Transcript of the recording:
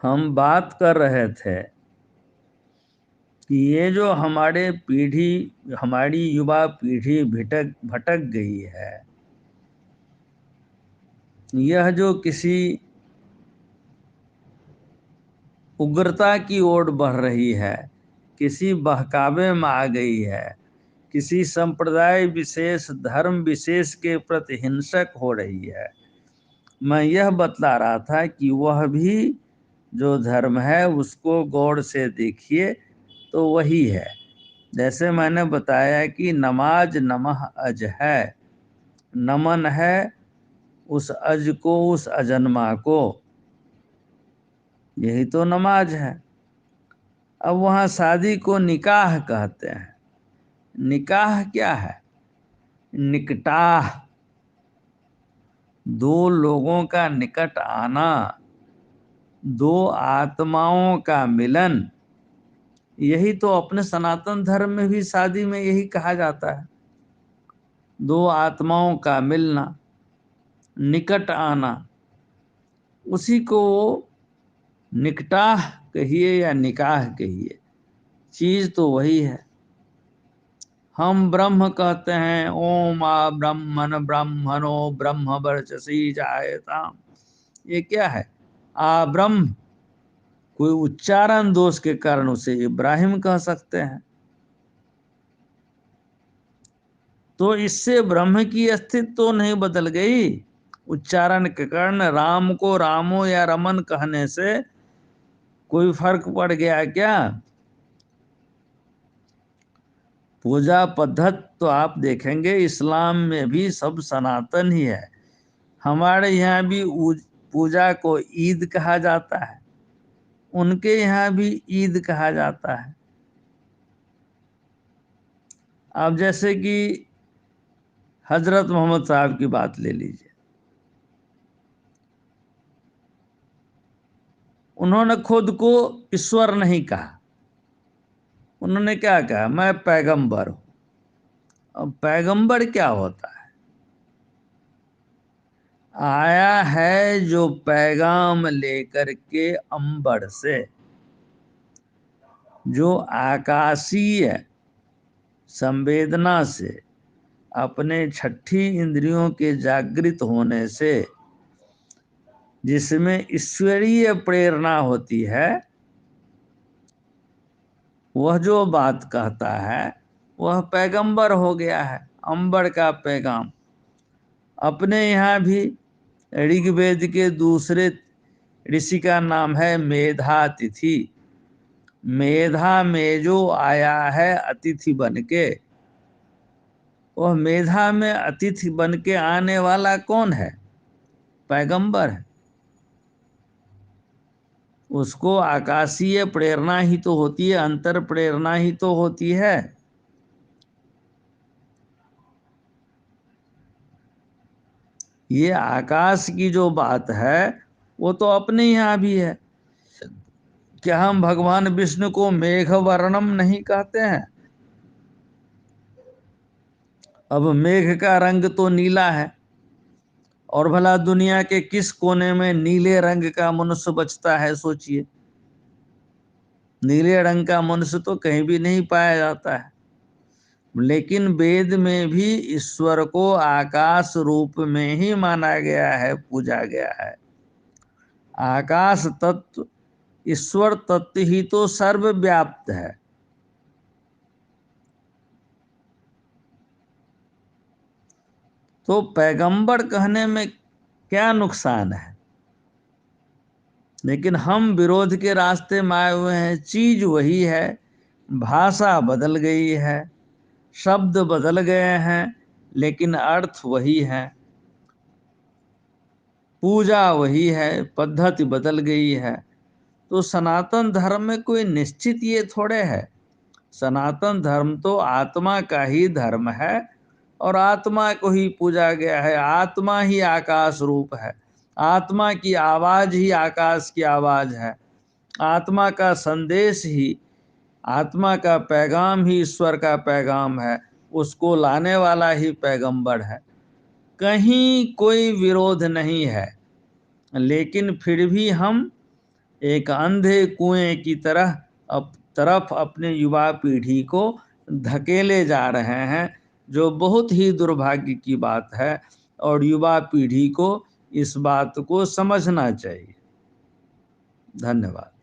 हम बात कर रहे थे कि ये जो हमारी युवा पीढ़ी भटक भटक गई है, यह जो किसी उग्रता की ओर बढ़ रही है, किसी बहकावे में आ गई है, किसी संप्रदाय विशेष धर्म विशेष के प्रति हिंसक हो रही है। मैं यह बतला रहा था कि वह भी जो धर्म है उसको गौर से देखिए तो वही है। जैसे मैंने बताया कि नमाज नमः अज है, नमन है उस अज को, उस अजन्मा को, यही तो नमाज है। अब वहाँ शादी को निकाह कहते हैं। निकाह क्या है? निकटाह, दो लोगों का निकट आना, दो आत्माओं का मिलन। यही तो अपने सनातन धर्म में भी शादी में यही कहा जाता है, दो आत्माओं का मिलना, निकट आना। उसी को निकटाह कहिए या निकाह कहिए, चीज तो वही है। हम ब्रह्म कहते हैं, ओम आ ब्रह्मन ब्रह्मणो ब्रह्म वर्चसी जायताम। ये क्या है? आ ब्रह्म, कोई उच्चारण दोष के कारण उसे इब्राहिम कह सकते हैं। तो इससे ब्रह्म की अस्तित्व तो नहीं बदल गई। उच्चारण के कारण राम को रामो या रमन कहने से कोई फर्क पड़ गया क्या? पूजा पद्धत तो आप देखेंगे इस्लाम में भी सब सनातन ही है। हमारे यहाँ भी पूजा को ईद कहा जाता है, उनके यहाँ भी ईद कहा जाता है। अब जैसे कि हजरत मोहम्मद साहब की बात ले लीजिए, उन्होंने खुद को ईश्वर नहीं कहा, उन्होंने क्या कहा? मैं पैगंबर हूं। अब पैगंबर क्या होता है? आया है जो पैगाम लेकर के अंबर से, जो आकाशीय संवेदना से, अपने छठी इंद्रियों के जागृत होने से, जिसमें ईश्वरीय प्रेरणा होती है, वह जो बात कहता है वह पैगंबर हो गया है, अंबर का पैगाम। अपने यहाँ भी ऋग्वेद के दूसरे ऋषि का नाम है मेधातिथि। मेधा में जो आया है अतिथि बन के, वह मेधा में अतिथि बन के आने वाला कौन है? पैगंबर है। उसको आकाशीय प्रेरणा ही तो होती है, अंतर प्रेरणा ही तो होती है। ये आकाश की जो बात है वो तो अपने यहाँ भी है। क्या हम भगवान विष्णु को मेघ वर्णम नहीं कहते हैं? अब मेघ का रंग तो नीला है, और भला दुनिया के किस कोने में नीले रंग का मनुष्य बचता है? सोचिए, नीले रंग का मनुष्य तो कहीं भी नहीं पाया जाता है। लेकिन वेद में भी ईश्वर को आकाश रूप में ही माना गया है, पूजा गया है। आकाश तत्व, ईश्वर तत्व ही तो सर्वव्याप्त है। तो पैगंबर कहने में क्या नुकसान है? लेकिन हम विरोध के रास्ते में आए हुए हैं। चीज वही है, भाषा बदल गई है, शब्द बदल गए हैं, लेकिन अर्थ वही है। पूजा वही है, पद्धति बदल गई है। तो सनातन धर्म में कोई निश्चित ये थोड़े है। सनातन धर्म तो आत्मा का ही धर्म है, और आत्मा को ही पूजा गया है। आत्मा ही आकाश रूप है, आत्मा की आवाज ही आकाश की आवाज है, आत्मा का संदेश ही, आत्मा का पैगाम ही ईश्वर का पैगाम है। उसको लाने वाला ही पैगंबर है। कहीं कोई विरोध नहीं है। लेकिन फिर भी हम एक अंधे कुएं की तरफ अपने युवा पीढ़ी को धकेले जा रहे हैं, जो बहुत ही दुर्भाग्य की बात है और युवा पीढ़ी को इस बात को समझना चाहिए। धन्यवाद।